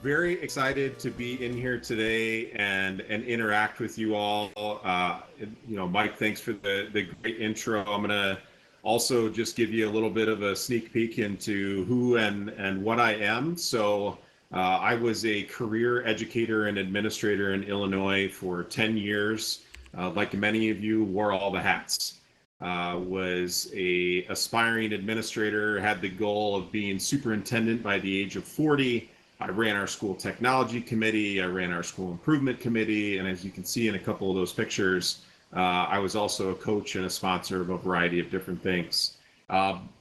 Very excited to be in here today and interact with you all. Mike, thanks for the great intro. I'm gonna also just give you a little bit of a sneak peek into who and what I am. I was a career educator and administrator in Illinois for 10 years. Like many of you, wore all the hats. Was a aspiring administrator, had the goal of being superintendent by the age of 40. I ran our school technology committee, I ran our school improvement committee, and as you can see in a couple of those pictures, I was also a coach and a sponsor of a variety of different things.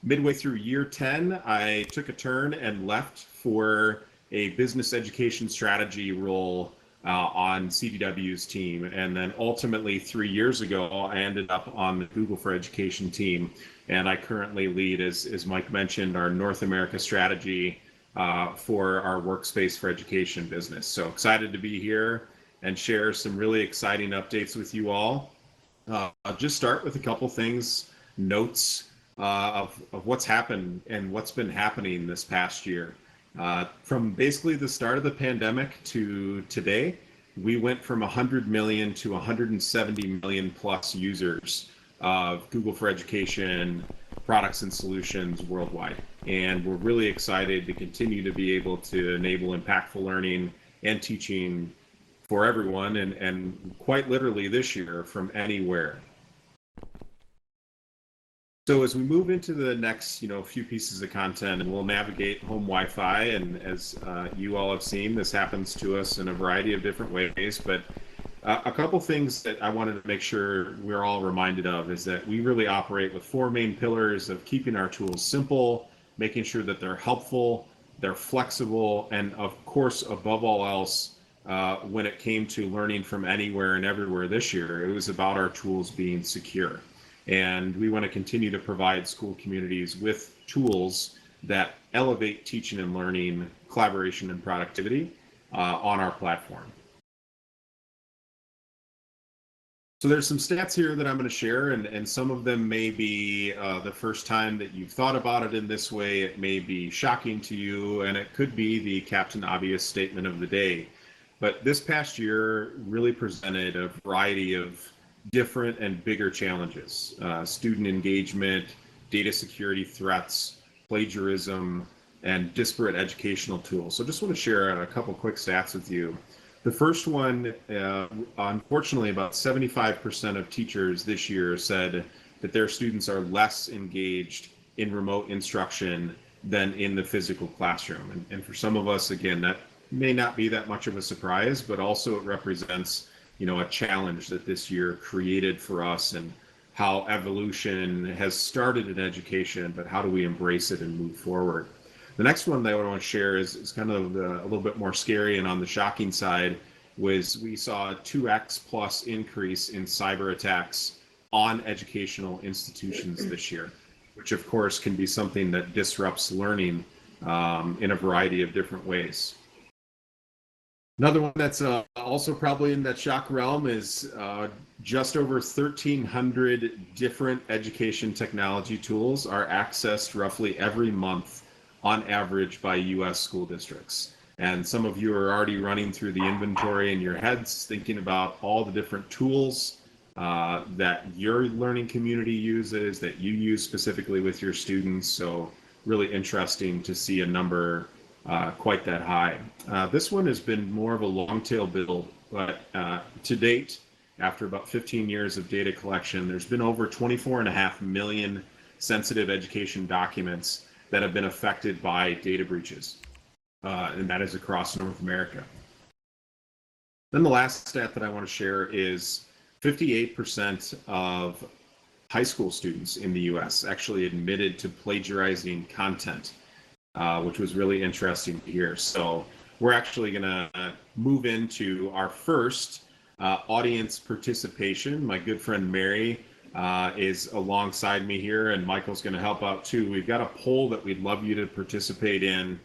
Midway through year 10, I took a turn and left for a business education strategy role on CDW's team. And then ultimately 3 years ago, I ended up on the Google for Education team. And I currently lead, as Mike mentioned, our North America strategy for our Workspace for Education business. So excited to be here and share some really exciting updates with you all. I'll just start with a couple things, notes of what's happened and what's been happening this past year. From basically the start of the pandemic to today, we went from 100 million to 170 million plus users of Google for Education products and solutions worldwide. And we're really excited to continue to be able to enable impactful learning and teaching for everyone, and quite literally this year from anywhere. So as we move into the next, few pieces of content, and we'll navigate home Wi-Fi, and as you all have seen, this happens to us in a variety of different ways, but a couple things that I wanted to make sure we're all reminded of is that we really operate with four main pillars of keeping our tools simple, making sure that they're helpful, they're flexible, and of course, above all else, when it came to learning from anywhere and everywhere this year, it was about our tools being secure. And we want to continue to provide school communities with tools that elevate teaching and learning, collaboration, and productivity on our platform. So there's some stats here that I'm going to share, and some of them may be the first time that you've thought about it in this way. It may be shocking to you, and it could be the Captain Obvious statement of the day. But this past year really presented a variety of different and bigger challenges. Student engagement, data security threats, plagiarism, and disparate educational tools. So just want to share a couple quick stats with you. The first one, unfortunately, about 75% of teachers this year said that their students are less engaged in remote instruction than in the physical classroom. And for some of us, again, that may not be that much of a surprise, but also it represents, a challenge that this year created for us, and how evolution has started in education, but how do we embrace it and move forward? The next one that I want to share is kind of a little bit more scary and on the shocking side, was we saw a 2x plus increase in cyber attacks on educational institutions this year, which of course can be something that disrupts learning in a variety of different ways. Another one that's also probably in that shock realm is just over 1,300 different education technology tools are accessed roughly every month on average by US school districts. And some of you are already running through the inventory in your heads, thinking about all the different tools that your learning community uses, that you use specifically with your students. So really interesting to see a number quite that high. This one has been more of a long tail build, but to date, after about 15 years of data collection, there's been over 24.5 million sensitive education documents that have been affected by data breaches, and that is across North America. Then the last stat that I want to share is 58% of high school students in the US actually admitted to plagiarizing content, which was really interesting to hear. So we're actually going to move into our first audience participation. My good friend Mary is alongside me here, and Michael's going to help out too. We've got a poll that we'd love you to participate in,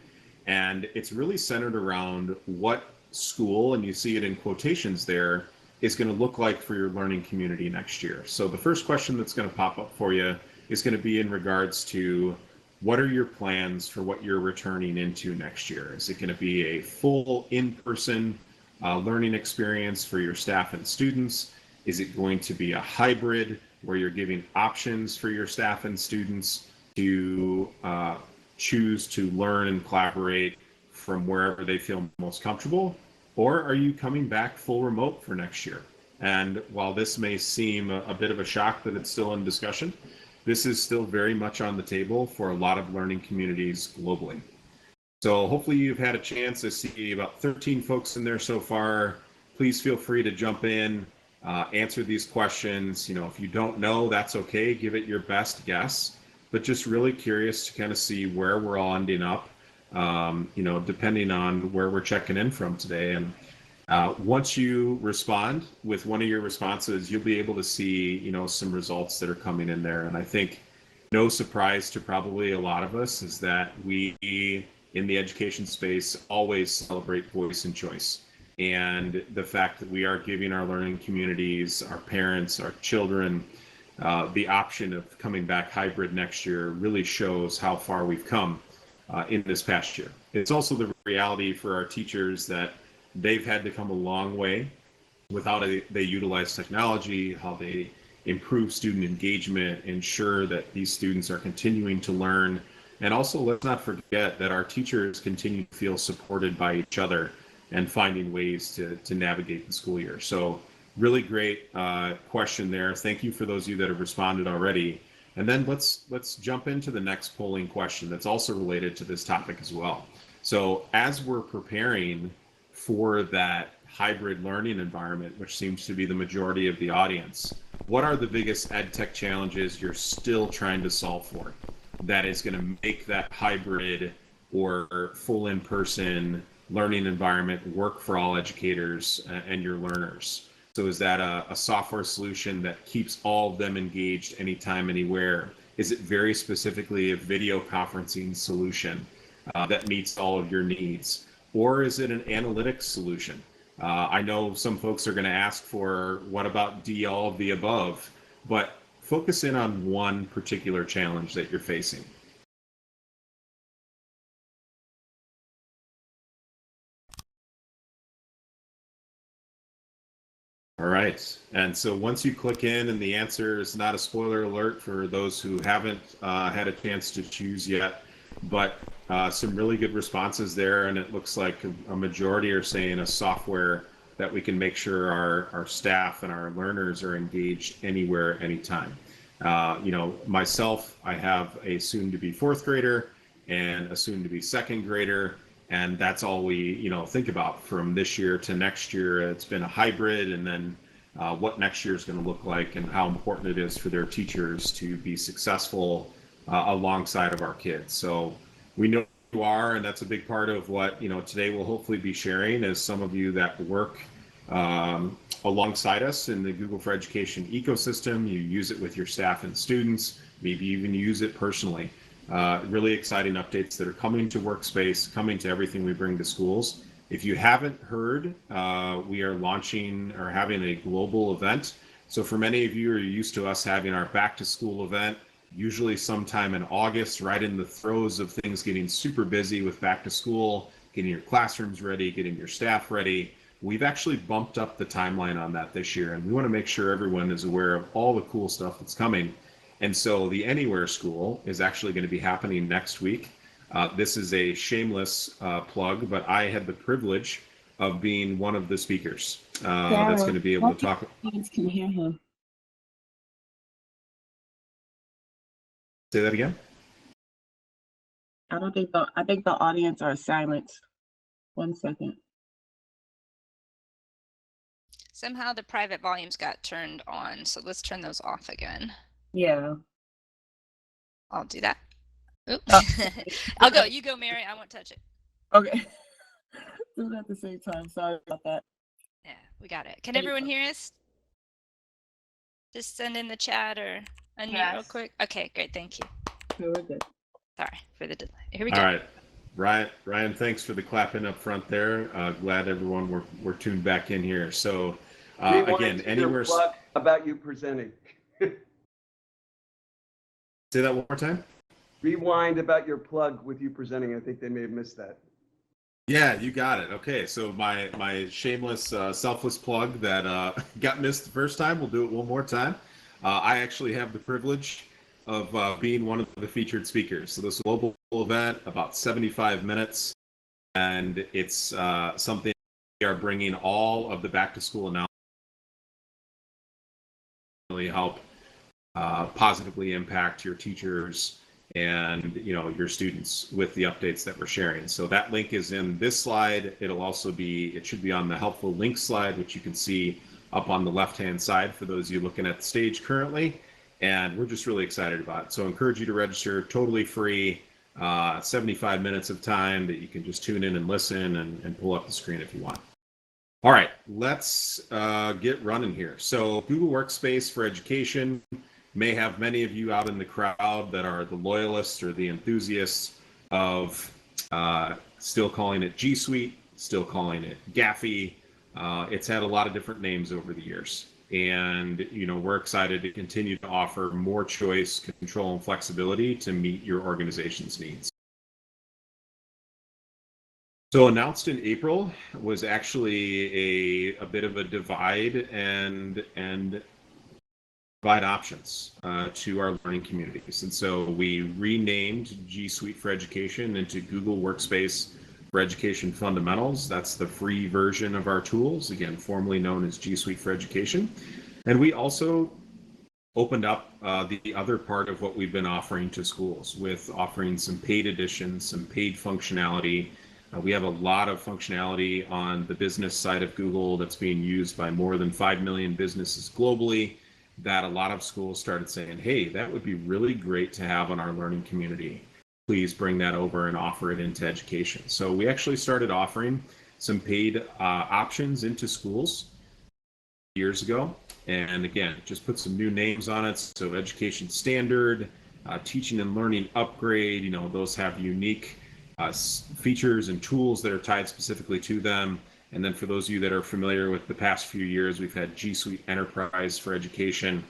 and it's really centered around what school, and you see it in quotations there, is going to look like for your learning community next year. So the first question that's going to pop up for you is going to be in regards to what are your plans for what you're returning into next year? Is it going to be a full in-person learning experience for your staff and students? Is it going to be a hybrid where you're giving options for your staff and students to choose to learn and collaborate from wherever they feel most comfortable? Or are you coming back full remote for next year? And while this may seem a bit of a shock that it's still in discussion, this is still very much on the table for a lot of learning communities globally. So hopefully you've had a chance. I see about 13 folks in there so far. Please feel free to jump in, answer these questions. If you don't know, that's okay. Give it your best guess, but just really curious to kind of see where we're all ending up, depending on where we're checking in from today. And once you respond with one of your responses, you'll be able to see, some results that are coming in there. And I think no surprise to probably a lot of us is that we in the education space always celebrate voice and choice. And the fact that we are giving our learning communities, our parents, our children, the option of coming back hybrid next year really shows how far we've come in this past year. It's also the reality for our teachers that they've had to come a long way with how they utilize technology, how they improve student engagement, ensure that these students are continuing to learn. And also, let's not forget that our teachers continue to feel supported by each other and finding ways to navigate the school year. So really great question there. Thank you for those of you that have responded already. And then let's jump into the next polling question that's also related to this topic as well. So as we're preparing for that hybrid learning environment, which seems to be the majority of the audience, what are the biggest ed tech challenges you're still trying to solve for that is going to make that hybrid or full in-person learning environment work for all educators and your learners? So is that a software solution that keeps all of them engaged anytime, anywhere? Is it very specifically a video conferencing solution that meets all of your needs? Or is it an analytics solution? I know some folks are going to ask for, what about D, all of the above? But focus in on one particular challenge that you're facing. All right. And so once you click in, and the answer is not a spoiler alert for those who haven't had a chance to choose yet, but some really good responses there. And it looks like a majority are saying a software that we can make sure our staff and our learners are engaged anywhere, anytime. Myself, I have a soon-to-be fourth grader and a soon-to-be second grader. And that's all we, think about from this year to next year. It's been a hybrid, and then what next year is going to look like, and how important it is for their teachers to be successful alongside of our kids. So we know you are, and that's a big part of what today we'll hopefully be sharing, is some of you that work alongside us in the Google for Education ecosystem. You use it with your staff and students, maybe even use it personally. Really exciting updates that are coming to Workspace, coming to everything we bring to schools. If you haven't heard, we are launching or having a global event. So for many of you who are used to us having our back to school event, usually sometime in August, right in the throes of things getting super busy with back to school, getting your classrooms ready, getting your staff ready. We've actually bumped up the timeline on that this year, and we want to make sure everyone is aware of all the cool stuff that's coming. And so the Anywhere School is actually going to be happening next week. This is a shameless plug, but I had the privilege of being one of the speakers that's going to be able to talk. Can hear him. Say that again? I think the audience are silent. 1 second. Somehow the private volumes got turned on, so let's turn those off again. Yeah. I'll do that. I'll go. You go, Mary. I won't touch it. Okay. Do it at the same time. Sorry about that. Yeah, we got it. Can everyone hear us? Just send in the chat or unmute real quick. Okay, great. Thank you. Okay, we're good. Sorry for the delay. Here we go. All right. Ryan, thanks for the clapping up front there. Glad everyone we're tuned back in here. So again, Anywhere about you presenting. Say that one more time. rewind about your plug with you presenting. I think they may have missed that. Yeah, you got it. Okay, so my shameless, selfless plug that got missed the first time, we'll do it one more time. I actually have the privilege of being one of the featured speakers. So this global event, about 75 minutes, and it's something we are bringing all of the back to school announcements to really help positively impact your teachers and your students with the updates that we're sharing. So that link is in this slide. It should be on the helpful link slide, which you can see up on the left-hand side for those of you looking at the stage currently. And we're just really excited about it. So I encourage you to register, totally free, 75 minutes of time that you can just tune in and listen and pull up the screen if you want. All right, let's get running here. So Google Workspace for Education may have many of you out in the crowd that are the loyalists or the enthusiasts of still calling it G Suite, still calling it Gaffy. It's had a lot of different names over the years. And we're excited to continue to offer more choice, control, and flexibility to meet your organization's needs. So announced in April was actually a bit of a divide and provide options to our learning communities. And so we renamed G Suite for Education into Google Workspace for Education Fundamentals. That's the free version of our tools, again, formerly known as G Suite for Education. And we also opened up the other part of what we've been offering to schools with offering some paid editions, some paid functionality. We have a lot of functionality on the business side of Google that's being used by more than 5 million businesses globally, that a lot of schools started saying, hey, that would be really great to have on our learning community. Please bring that over and offer it into education. So we actually started offering some paid options into schools years ago. And again, just put some new names on it. So Education Standard, Teaching and Learning Upgrade, those have unique features and tools that are tied specifically to them. And then for those of you that are familiar with the past few years, we've had G Suite Enterprise for Education.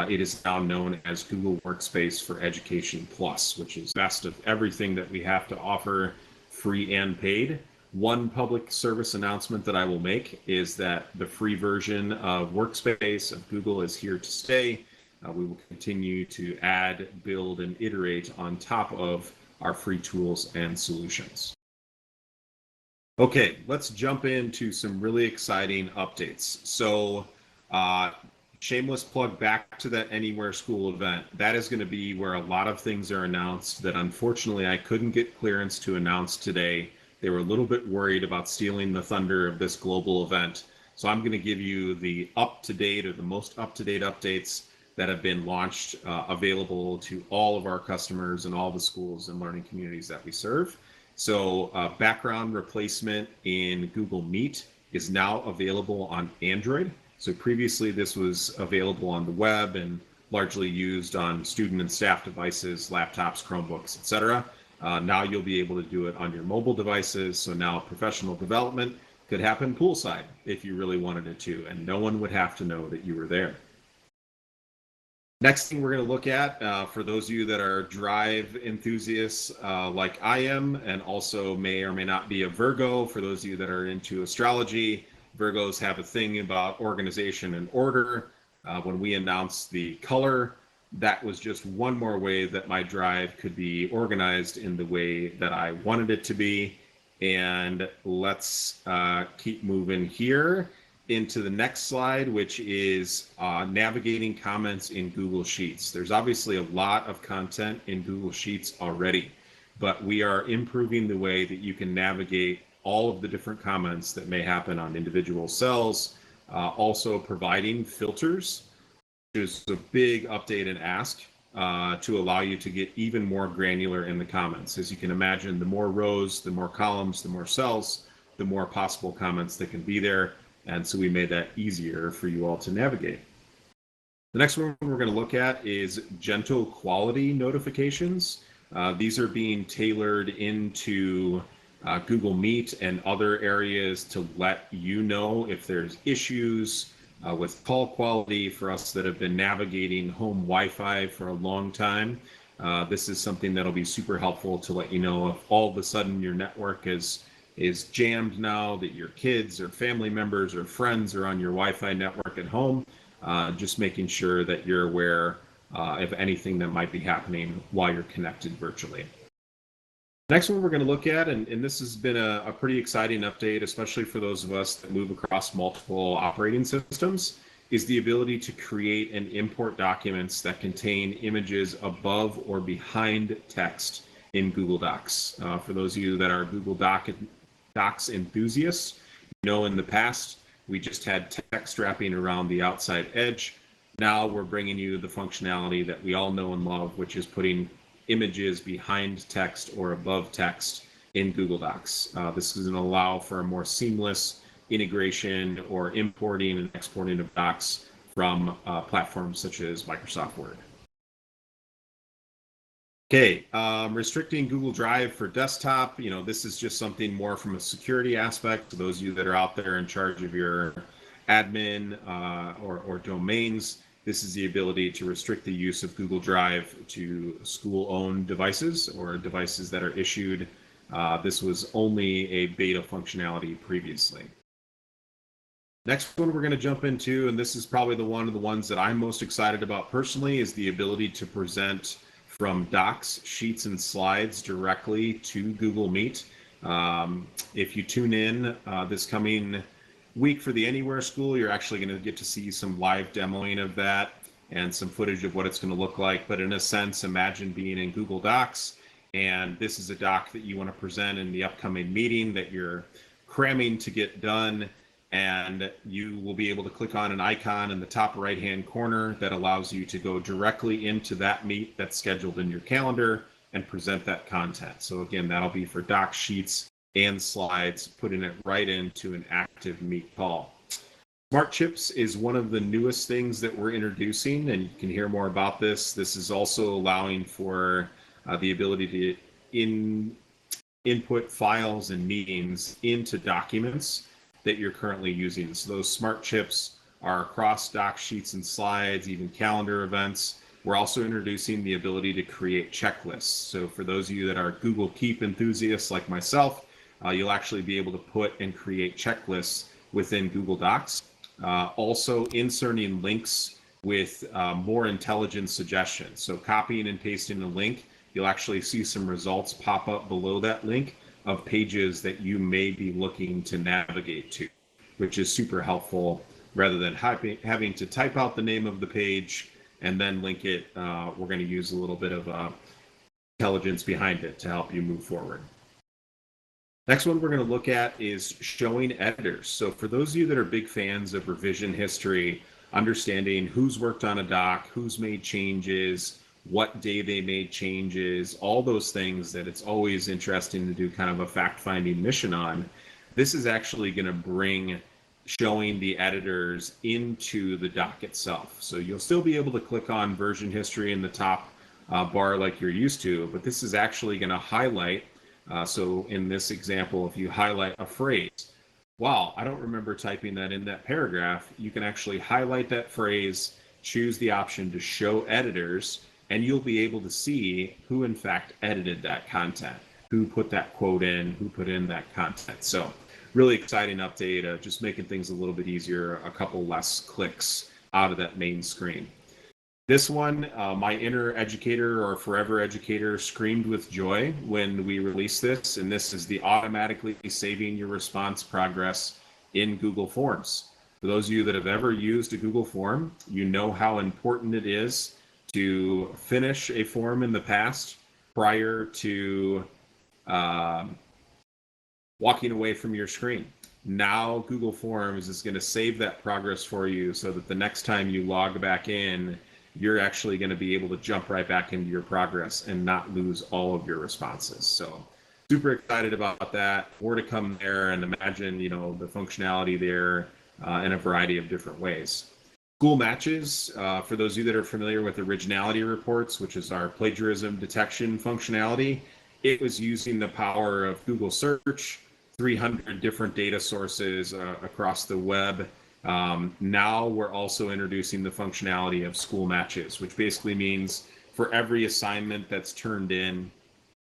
It is now known as Google Workspace for Education Plus, which is best of everything that we have to offer, free and paid. One public service announcement that I will make is that the free version of Workspace of Google is here to stay. We will continue to add, build, and iterate on top of our free tools and solutions. Okay, let's jump into some really exciting updates. So shameless plug back to that Anywhere School event. That is going to be where a lot of things are announced that unfortunately I couldn't get clearance to announce today. They were a little bit worried about stealing the thunder of this global event. So I'm going to give you the up-to-date or the most up-to-date updates that have been launched, available to all of our customers and all the schools and learning communities that we serve. So background replacement in Google Meet is now available on Android. So previously this was available on the web and largely used on student and staff devices, laptops, Chromebooks, etc. Now you'll be able to do it on your mobile devices. So now professional development could happen poolside if you really wanted it to, and no one would have to know that you were there. Next thing we're going to look at, for those of you that are Drive enthusiasts like I am, and also may or may not be a Virgo, for those of you that are into astrology, Virgos have a thing about organization and order. When we announced the color, that was just one more way that my Drive could be organized in the way that I wanted it to be. And let's keep moving here into the next slide, which is navigating comments in Google Sheets. There's obviously a lot of content in Google Sheets already, but we are improving the way that you can navigate all of the different comments that may happen on individual cells, also providing filters, which is a big update and ask to allow you to get even more granular in the comments. As you can imagine, the more rows, the more columns, the more cells, the more possible comments that can be there. And so we made that easier for you all to navigate. The next one we're going to look at is gentle quality notifications. These are being tailored into Google Meet and other areas to let you know if there's issues with call quality. For us that have been navigating home Wi-Fi for a long time, This is something that'll be super helpful to let you know if all of a sudden your network is jammed now, that your kids or family members or friends are on your Wi-Fi network at home. Just making sure that you're aware of anything that might be happening while you're connected virtually. Next one we're going to look at, and this has been a pretty exciting update, especially for those of us that move across multiple operating systems, is the ability to create and import documents that contain images above or behind text in Google Docs. For those of you that are Google Docs enthusiasts, you know in the past we just had text wrapping around the outside edge. Now we're bringing you the functionality that we all know and love, which is putting images behind text or above text in Google Docs. This is going to allow for a more seamless integration or importing and exporting of docs from platforms such as Microsoft Word. Okay, restricting Google Drive for desktop. This is just something more from a security aspect. To those of you that are out there in charge of your admin or domains, this is the ability to restrict the use of Google Drive to school-owned devices or devices that are issued. This was only a beta functionality previously. Next one we're going to jump into, and this is probably one of the ones that I'm most excited about personally, is the ability to present from docs, sheets, and slides directly to Google Meet. If you tune in this coming week for the Anywhere School, you're actually going to get to see some live demoing of that and some footage of what it's going to look like. But in a sense, imagine being in Google Docs, and this is a doc that you want to present in the upcoming meeting that you're cramming to get done. And you will be able to click on an icon in the top right-hand corner that allows you to go directly into that meet that's scheduled in your calendar and present that content. So again, that'll be for doc sheets and slides, putting it right into an active meet call. Smart Chips is one of the newest things that we're introducing, and you can hear more about this. This is also allowing for the ability to input files and meetings into documents that you're currently using. So those smart chips are across doc sheets and slides, even calendar events. We're also introducing the ability to create checklists. So for those of you that are Google Keep enthusiasts like myself, you'll actually be able to put and create checklists within Google Docs. Also inserting links with more intelligent suggestions. So copying and pasting a link, you'll actually see some results pop up below that link of pages that you may be looking to navigate to, which is super helpful rather than having to type out the name of the page and then link it. We're going to use a little bit of intelligence behind it to help you move forward. Next one we're going to look at is showing editors. So for those of you that are big fans of revision history, understanding who's worked on a doc, who's made changes, what day they made changes, all those things that it's always interesting to do kind of a fact-finding mission on. This is actually going to bring showing the editors into the doc itself. So you'll still be able to click on version history in the top bar like you're used to, but this is actually going to highlight. So in this example, if you highlight a phrase, wow, I don't remember typing that in that paragraph, you can actually highlight that phrase, choose the option to show editors, and you'll be able to see who in fact edited that content, who put that quote in, who put in that content. So really exciting update, just making things a little bit easier, a couple less clicks out of that main screen. This one, my inner educator or forever educator screamed with joy when we released this, and this is the automatically saving your response progress in Google Forms. For those of you that have ever used a Google form, you know how important it is to finish a form in the past prior to walking away from your screen. Now Google Forms is going to save that progress for you so that the next time you log back in, you're actually going to be able to jump right back into your progress and not lose all of your responses. So super excited about that. More to come there, and imagine, the functionality there in a variety of different ways. School matches, for those of you that are familiar with originality reports, which is our plagiarism detection functionality, it was using the power of Google search, 300 different data sources across the web. Now we're also introducing the functionality of school matches, which basically means for every assignment that's turned in,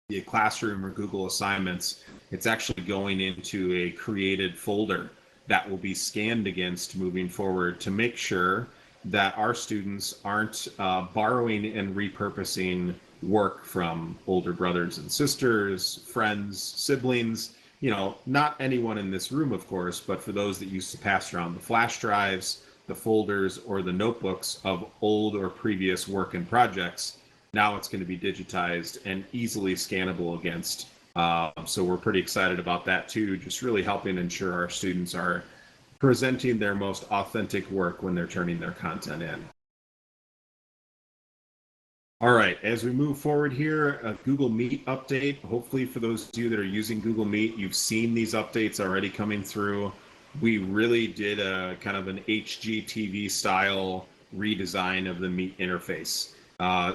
the classroom or Google assignments, it's actually going into a created folder that will be scanned against moving forward to make sure that our students aren't borrowing and repurposing work from older brothers and sisters, friends, siblings, you know, not anyone in this room, of course, but for those that used to pass around the flash drives, the folders, or the notebooks of old or previous work and projects. Now it's going to be digitized and easily scannable against. So we're pretty excited about that too, just really helping ensure our students are presenting their most authentic work when they're turning their content in. All right, as we move forward here, a Google Meet update. Hopefully for those of you that are using Google Meet, you've seen these updates already coming through. We really did a kind of an HGTV style redesign of the Meet interface.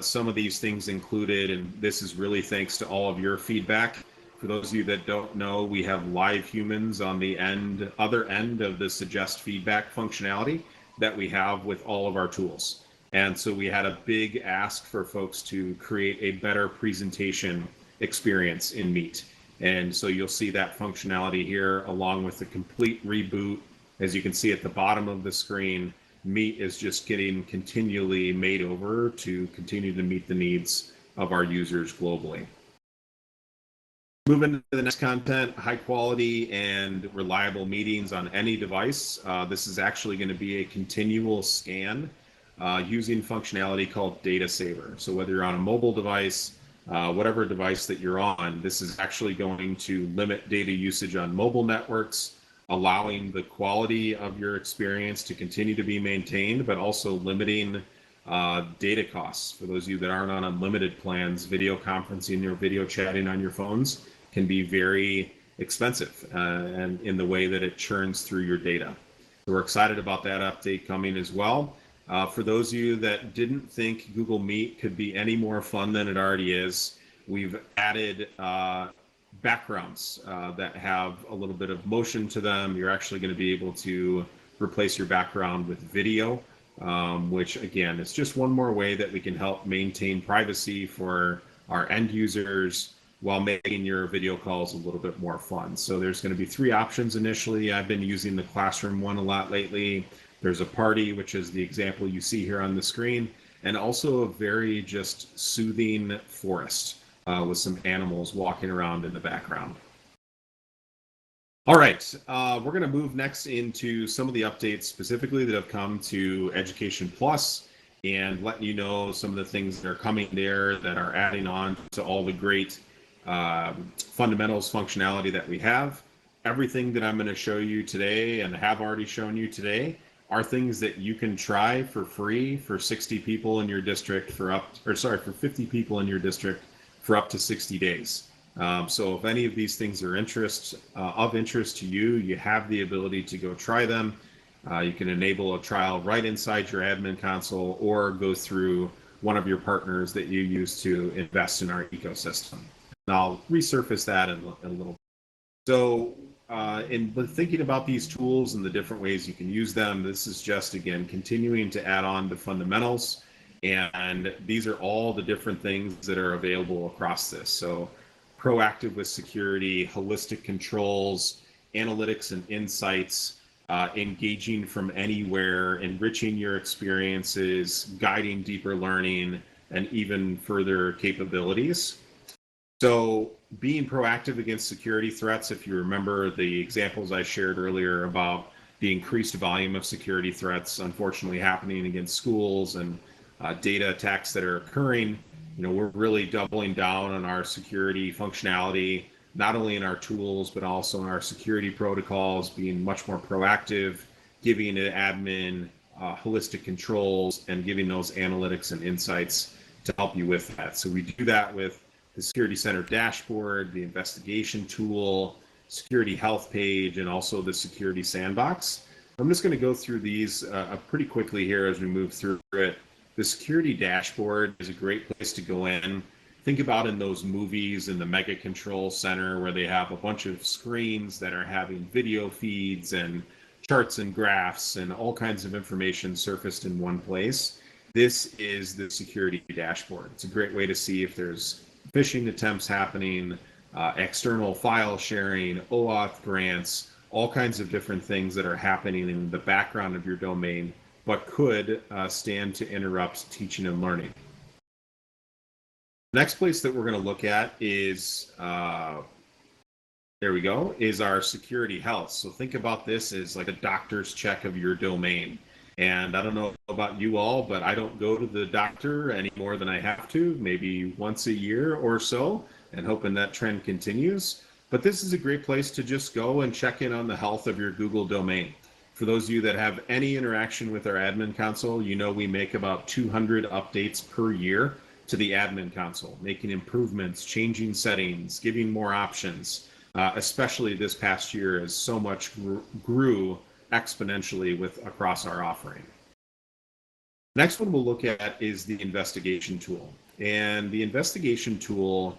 Some of these things included, and this is really thanks to all of your feedback. For those of you that don't know, we have live humans on the other end of the suggest feedback functionality that we have with all of our tools. And so we had a big ask for folks to create a better presentation experience in Meet. And so you'll see that functionality here along with the complete reboot. As you can see at the bottom of the screen, Meet is just getting continually made over to continue to meet the needs of our users globally. Moving to the next content, high quality and reliable meetings on any device. This is actually going to be a continual scan using functionality called Data Saver. So whether you're on a mobile device, whatever device that you're on, this is actually going to limit data usage on mobile networks, allowing the quality of your experience to continue to be maintained, but also limiting data costs. For those of you that aren't on unlimited plans, video conferencing or video chatting on your phones can be very expensive and in the way that it churns through your data. So we're excited about that update coming as well. For those of you that didn't think Google Meet could be any more fun than it already is, we've added backgrounds that have a little bit of motion to them. You're actually going to be able to replace your background with video, which again, is just one more way that we can help maintain privacy for our end users while making your video calls a little bit more fun. So there's going to be 3 options initially. I've been using the classroom one a lot lately. There's a party, which is the example you see here on the screen, and also a very just soothing forest with some animals walking around in the background. All right, we're going to move next into some of the updates specifically that have come to Education Plus and letting you know some of the things that are coming there that are adding on to all the great fundamentals functionality that we have. Everything that I'm going to show you today and have already shown you today are things that you can try for free for 60 people in your district for 50 people in your district for up to 60 days. So if any of these things are of interest to you, you have the ability to go try them. You can enable a trial right inside your admin console or go through one of your partners that you use to invest in our ecosystem. And I'll resurface that in a little bit. So in thinking about these tools and the different ways you can use them, this is just, again, continuing to add on the fundamentals. And these are all the different things that are available across this. So proactive with security, holistic controls, analytics and insights, engaging from anywhere, enriching your experiences, guiding deeper learning, and even further capabilities. So being proactive against security threats, if you remember the examples I shared earlier about the increased volume of security threats, unfortunately happening against schools and data attacks that are occurring, we're really doubling down on our security functionality, not only in our tools, but also in our security protocols, being much more proactive, giving an admin holistic controls and giving those analytics and insights to help you with that. So we do that with the Security Center dashboard, the investigation tool, security health page, and also the security sandbox. I'm just going to go through these pretty quickly here as we move through it. The security dashboard is a great place to go in. Think about in those movies in the Mega Control Center where they have a bunch of screens that are having video feeds and charts and graphs and all kinds of information surfaced in one place. this is the security dashboard. It's a great way to see if there's phishing attempts happening, external file sharing, OAuth grants, all kinds of different things that are happening in the background of your domain, but could stand to interrupt teaching and learning. Next place that we're going to look at is, there we go, is our security health. So think about this as like a doctor's check of your domain. And I don't know about you all, but I don't go to the doctor any more than I have to, maybe once a year or so, and hoping that trend continues. But this is a great place to just go and check in on the health of your Google domain. For those of you that have any interaction with our admin console, you know we make about 200 updates per year to the admin console, making improvements, changing settings, giving more options, especially this past year as so much grew exponentially across our offering. Next one we'll look at is the investigation tool. And the investigation tool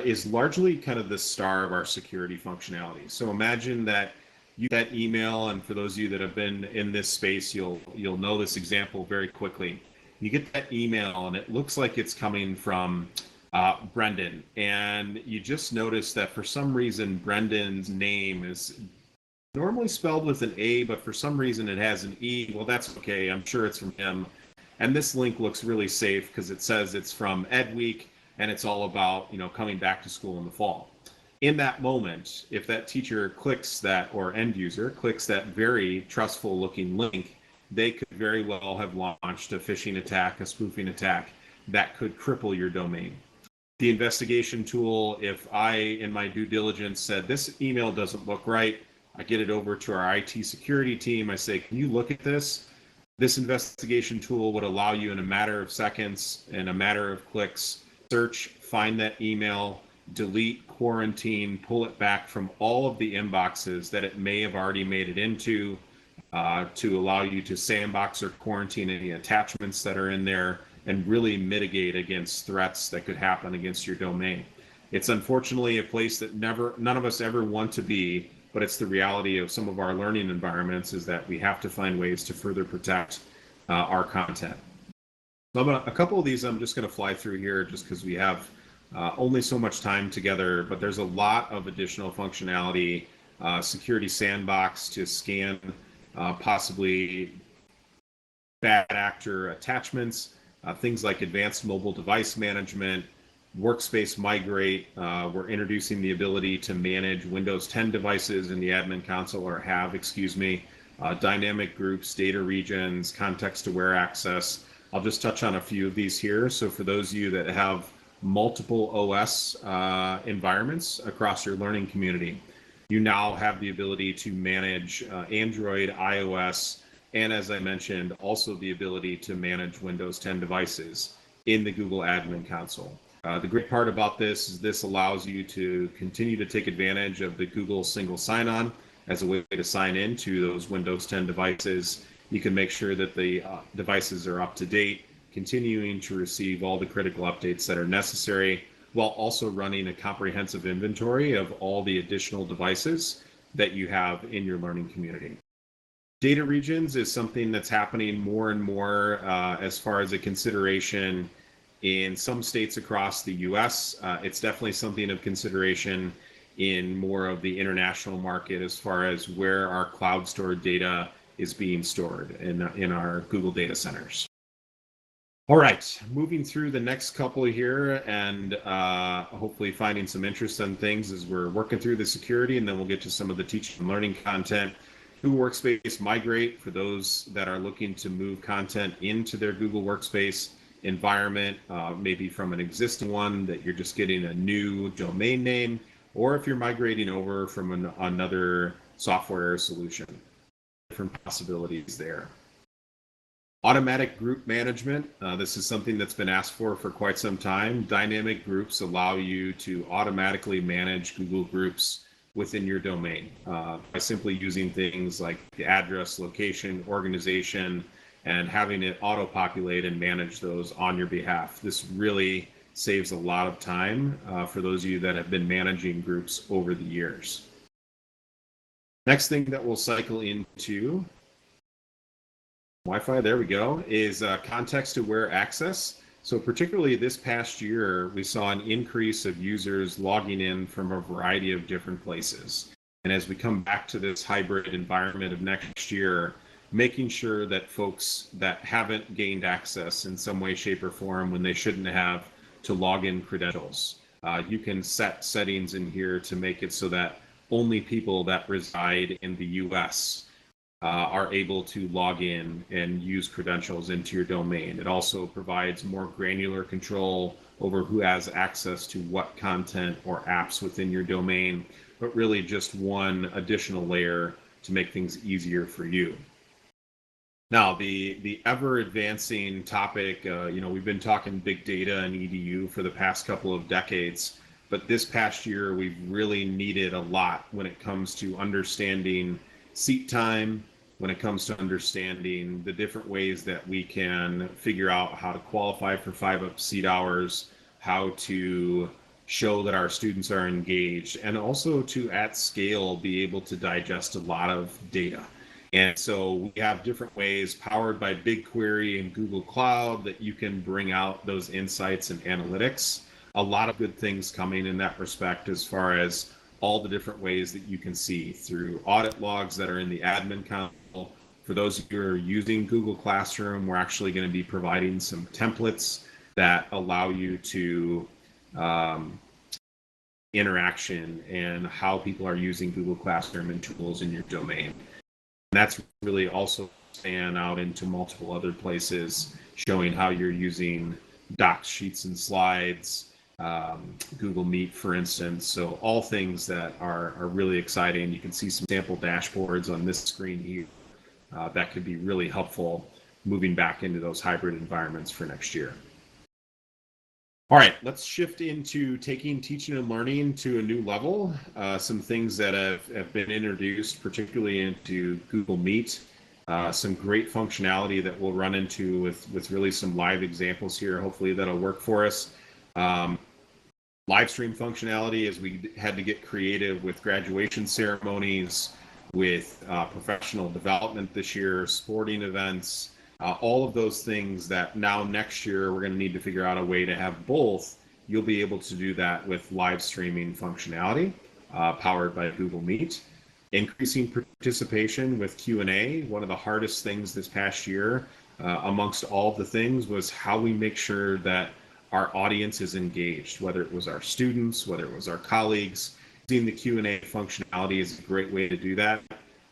is largely kind of the star of our security functionality. So imagine that you get that email, and for those of you that have been in this space, you'll know this example very quickly. You get that email and it looks like it's coming from Brendan, and you just notice that for some reason Brendan's name is normally spelled with an A, but for some reason it has an E. Well, that's okay. I'm sure it's from him. And this link looks really safe because it says it's from Ed Week, and it's all about, coming back to school in the fall. In that moment, if that teacher clicks that, or end user clicks that very trustful looking link, they could very well have launched a phishing attack, a spoofing attack that could cripple your domain. The investigation tool, if I, in my due diligence, said this email doesn't look right, I get it over to our IT security team. I say, can you look at this? This investigation tool would allow you in a matter of seconds, in a matter of clicks, search, find that email, delete, quarantine, pull it back from all of the inboxes that it may have already made it into, to allow you to sandbox or quarantine any attachments that are in there and really mitigate against threats that could happen against your domain. It's unfortunately a place that none of us ever want to be, but it's the reality of some of our learning environments is that we have to find ways to further protect our content. So a couple of these I'm just going to fly through here just because we have only so much time together, but there's a lot of additional functionality, security sandbox to scan possibly bad actor attachments, things like advanced mobile device management, Workspace migrate. We're introducing the ability to manage Windows 10 devices in the admin console, or dynamic groups, data regions, context-aware access. I'll just touch on a few of these here. So for those of you that have multiple OS environments across your learning community, you now have the ability to manage Android, iOS, and as I mentioned, also the ability to manage Windows 10 devices in the Google Admin Console. The great part about this is this allows you to continue to take advantage of the Google single sign-on as a way to sign in to those Windows 10 devices. You can make sure that the devices are up to date, continuing to receive all the critical updates that are necessary, while also running a comprehensive inventory of all the additional devices that you have in your learning community. Data regions is something that's happening more and more as far as a consideration in some states across the US. It's definitely something of consideration in more of the international market as far as where our cloud stored data is being stored in our Google data centers. All right, moving through the next couple here and hopefully finding some interest in things as we're working through the security, and then we'll get to some of the teaching and learning content. Google Workspace migrate, for those that are looking to move content into their Google Workspace environment, maybe from an existing one that you're just getting a new domain name, or if you're migrating over from another software solution. Different possibilities there. Automatic group management. This is something that's been asked for quite some time. Dynamic groups allow you to automatically manage Google Groups within your domain by simply using things like the address, location, organization, and having it auto-populate and manage those on your behalf. This really saves a lot of time for those of you that have been managing groups over the years. Next thing that we'll cycle into Wi-Fi, there we go, is context-aware access. So particularly this past year, we saw an increase of users logging in from a variety of different places. And as we come back to this hybrid environment of next year, making sure that folks that haven't gained access in some way, shape, or form when they shouldn't have to log in credentials. You can set settings in here to make it so that only people that reside in the US are able to log in and use credentials into your domain. It also provides more granular control over who has access to what content or apps within your domain, but really just one additional layer to make things easier for you. Now, the ever advancing topic, we've been talking big data and EDU for the past couple of decades, but this past year we've really needed a lot when it comes to understanding seat time, when it comes to understanding the different ways that we can figure out how to qualify for 5-up seat hours, how to show that our students are engaged, and also to, at scale, be able to digest a lot of data. And so we have different ways powered by BigQuery and Google Cloud that you can bring out those insights and analytics. A lot of good things coming in that respect as far as all the different ways that you can see through audit logs that are in the admin console. For those of you who are using Google Classroom, we're actually going to be providing some templates that allow you to interaction and how people are using Google Classroom and tools in your domain. That's really also span out into multiple other places, showing how you're using docs, sheets, and slides, Google Meet, for instance. So all things that are really exciting. You can see some sample dashboards on this screen here that could be really helpful moving back into those hybrid environments for next year. All right, let's shift into taking teaching and learning to a new level. Some things that have been introduced, particularly into Google Meet. Some great functionality that we'll run into with really some live examples here. Hopefully that'll work for us. Live stream functionality, as we had to get creative with graduation ceremonies, with professional development this year, sporting events, all of those things that now next year we're going to need to figure out a way to have both. You'll be able to do that with live streaming functionality powered by Google Meet. Increasing participation with Q&A. One of the hardest things this past year amongst all of the things was how we make sure that our audience is engaged, whether it was our students, whether it was our colleagues. Using the Q&A functionality is a great way to do that.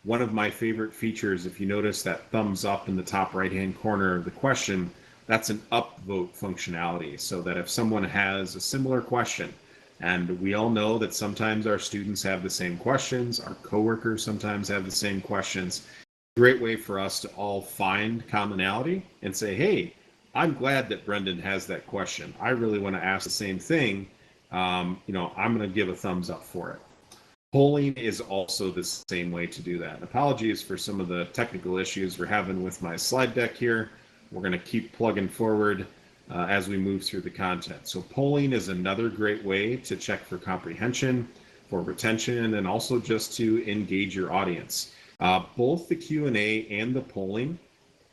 One of my favorite features, if you notice that thumbs up in the top right-hand corner of the question, that's an upvote functionality, so that if someone has a similar question, and we all know that sometimes our students have the same questions, our coworkers sometimes have the same questions, great way for us to all find commonality and say, hey, I'm glad that Brendan has that question. I really want to ask the same thing. I'm going to give a thumbs up for it. Polling is also the same way to do that. Apologies for some of the technical issues we're having with my slide deck here. We're going to keep plugging forward as we move through the content. So polling is another great way to check for comprehension, for retention, and also just to engage your audience. Both the Q&A and the polling,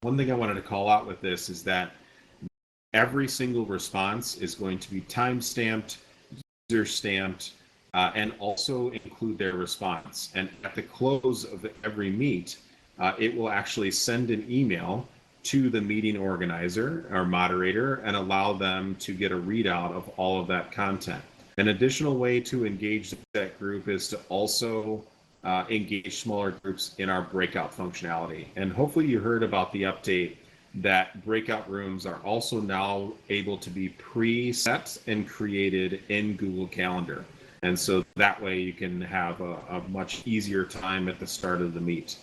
one thing I wanted to call out with this is that every single response is going to be time-stamped, user-stamped, and also include their response. And at the close of every meet, it will actually send an email to the meeting organizer or moderator and allow them to get a readout of all of that content. An additional way to engage that group is to also engage smaller groups in our breakout functionality. And hopefully you heard about the update that breakout rooms are also now able to be preset and created in Google Calendar. And so that way you can have a much easier time at the start of the meet.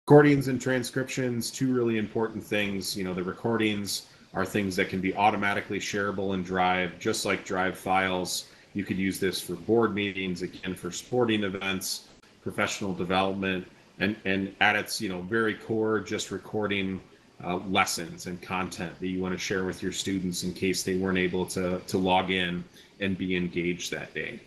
Recordings and transcriptions, two really important things. The recordings are things that can be automatically shareable in Drive, just like Drive files. You could use this for board meetings, again, for sporting events, professional development, and at its very core, just recording lessons and content that you want to share with your students in case they weren't able to log in and be engaged that day.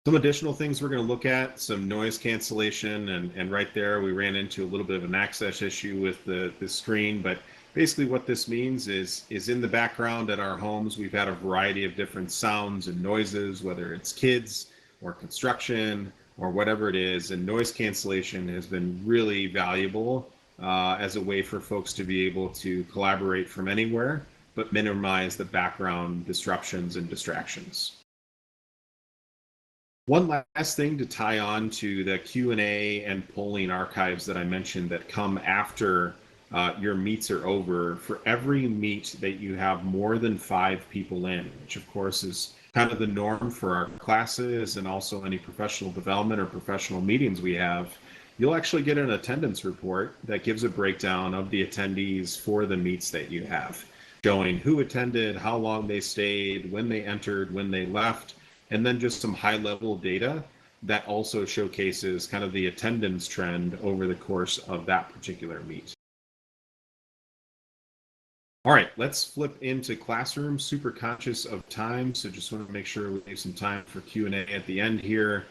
Some additional things we're going to look at, some noise cancellation, and right there we ran into a little bit of an access issue with the screen, but basically what this means is in the background at our homes, we've had a variety of different sounds and noises, whether it's kids or construction or whatever it is, and noise cancellation has been really valuable as a way for folks to be able to collaborate from anywhere, but minimize the background disruptions and distractions. One last thing to tie on to the Q&A and polling archives that I mentioned that come after your meets are over. For every meet that you have more than 5 people in, which of course is kind of the norm for our classes and also any professional development or professional meetings we have, you'll actually get an attendance report that gives a breakdown of the attendees for the meets that you have, showing who attended, how long they stayed, when they entered, when they left, and then just some high-level data that also showcases kind of the attendance trend over the course of that particular meet. All right, let's flip into Classroom. Super conscious of time, so just want to make sure we leave some time for Q&A at the end here.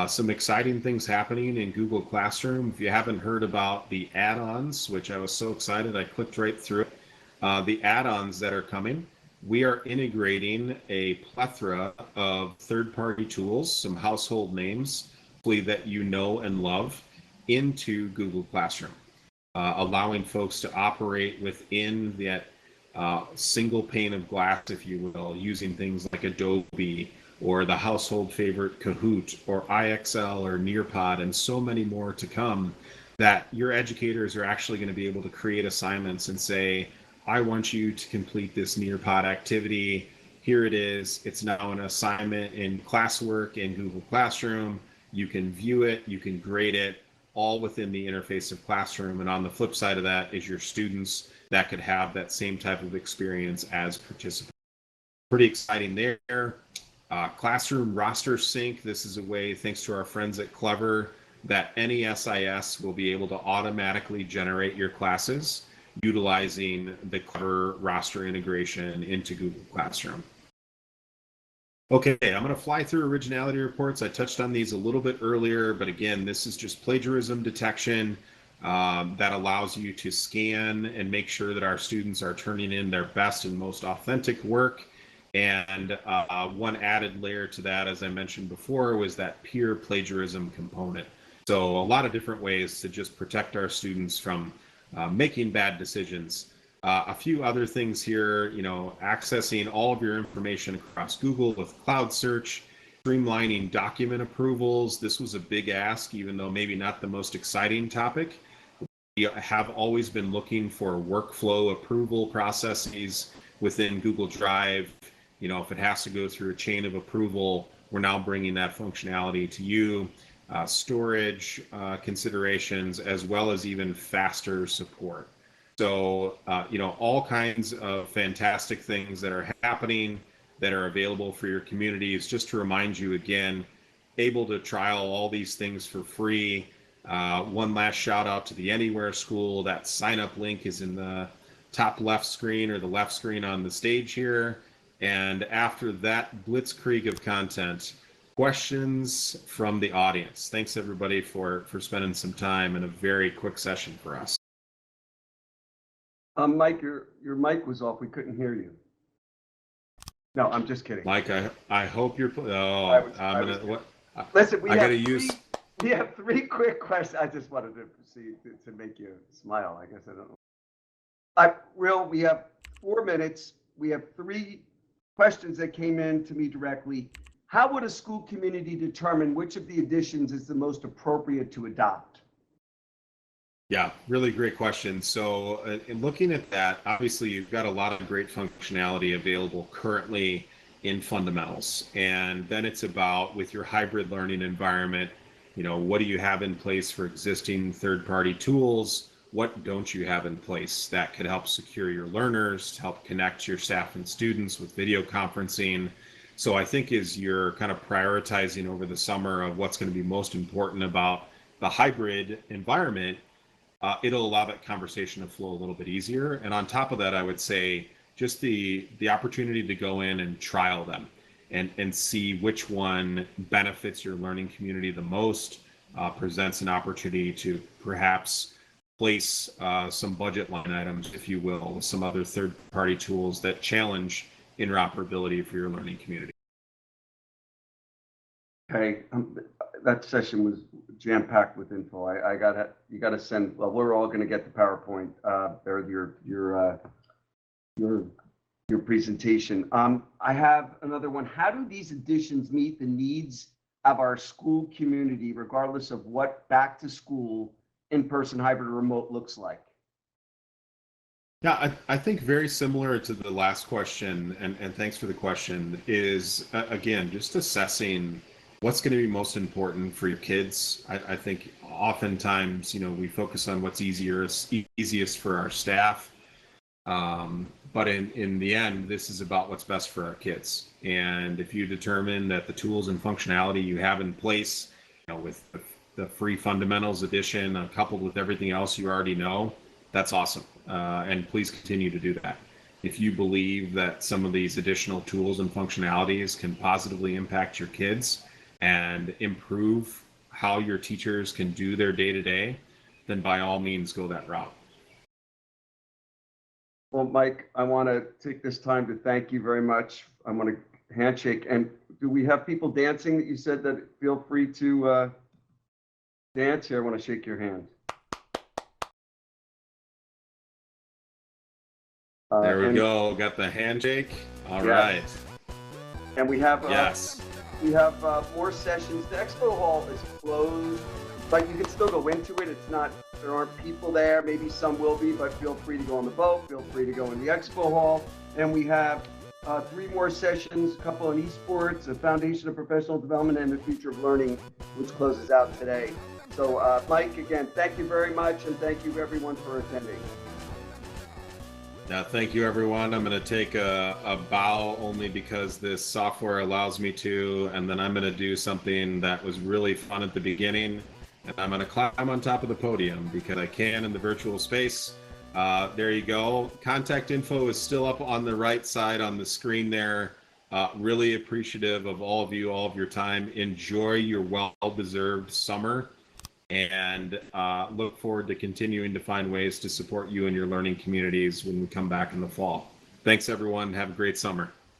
Some exciting things happening in Google Classroom. If you haven't heard about the add-ons, which I was so excited I clicked right through it, the add-ons that are coming, we are integrating a plethora of third-party tools, some household names, hopefully that you know and love, into Google Classroom, allowing folks to operate within that single pane of glass, if you will, using things like Adobe or the household favorite Kahoot or IXL or Nearpod and so many more to come, that your educators are actually going to be able to create assignments and say, I want you to complete this Nearpod activity. Here it is. It's now an assignment in classwork in Google Classroom. You can view it, you can grade it, all within the interface of Classroom. And on the flip side of that is your students that could have that same type of experience as participants. Pretty exciting there. Classroom roster sync. This is a way, thanks to our friends at Clever, that any SIS will be able to automatically generate your classes utilizing the Clever roster integration into Google Classroom. Okay, I'm going to fly through originality reports. I touched on these a little bit earlier, but again, this is just plagiarism detection that allows you to scan and make sure that our students are turning in their best and most authentic work. And one added layer to that, as I mentioned before, was that peer plagiarism component. So a lot of different ways to just protect our students from making bad decisions. A few other things here, accessing all of your information across Google with cloud search, streamlining document approvals. This was a big ask, even though maybe not the most exciting topic. We have always been looking for workflow approval processes within Google Drive. If it has to go through a chain of approval, we're now bringing that functionality to you. Storage considerations, as well as even faster support. So, all kinds of fantastic things that are happening that are available for your communities. Just to remind you again, able to trial all these things for free. One last shout out to the Anywhere School. That sign up link is in the top left screen or the left screen on the stage here. And after that blitzkrieg of content, questions from the audience. Thanks everybody for spending some time in a very quick session for us. Mike, your mic was off. We couldn't hear you. No, I'm just kidding. Mike, I hope you're. Listen, we have 3 quick questions. I just wanted to see to make you smile. I guess I don't know. We have 4 minutes. We have 3 questions that came in to me directly. How would a school community determine which of the additions is the most appropriate to adopt? Yeah, really great question. So in looking at that, obviously you've got a lot of great functionality available currently in fundamentals. And then it's about, with your hybrid learning environment, what do you have in place for existing third-party tools? What don't you have in place that could help secure your learners, to help connect your staff and students with video conferencing? So I think as you're kind of prioritizing over the summer of what's going to be most important about the hybrid environment, it'll allow that conversation to flow a little bit easier. And on top of that, I would say just the opportunity to go in and trial them. and see which one benefits your learning community the most, presents an opportunity to perhaps place some budget line items, if you will, with some other third-party tools that challenge interoperability for your learning community. Okay, that session was jam-packed with info. You gotta send, well, we're all gonna get the PowerPoint, or your presentation. I have another one. How do these additions meet the needs of our school community, regardless of what back to school, in-person, hybrid, or remote looks like? Yeah, I think very similar to the last question, and thanks for the question, is again, just assessing what's going to be most important for your kids. I think oftentimes, we focus on what's easiest for our staff. But in the end, this is about what's best for our kids. And if you determine that the tools and functionality you have in place, with the free fundamentals edition, coupled with everything else you already know, that's awesome. And please continue to do that. If you believe that some of these additional tools and functionalities can positively impact your kids and improve how your teachers can do their day-to-day, then by all means go that route. Well, Mike, I want to take this time to thank you very much. I'm going to handshake. And do we have people dancing that you said that feel free to dance? Here, I want to shake your hand. There we go. Got the handshake. All yeah. right. And we have yes. We have more sessions. The expo hall is closed, but you can still go into it. It's not, there aren't people there. Maybe some will be, but feel free to go on the boat. Feel free to go in the expo hall. And we have 3 more sessions, a couple on esports, a foundation of professional development, and the future of learning, which closes out today. So Mike, again, thank you very much. And thank you everyone for attending. Now, thank you, everyone. I'm going to take a bow only because this software allows me to, and then I'm going to do something that was really fun at the beginning, and I'm going to climb on top of the podium because I can in the virtual space. There you go. Contact info is still up on the right side on the screen there. Really appreciative of all of you, all of your time. Enjoy your well-deserved summer. And look forward to continuing to find ways to support you and your learning communities when we come back in the fall. Thanks, everyone. Have a great summer.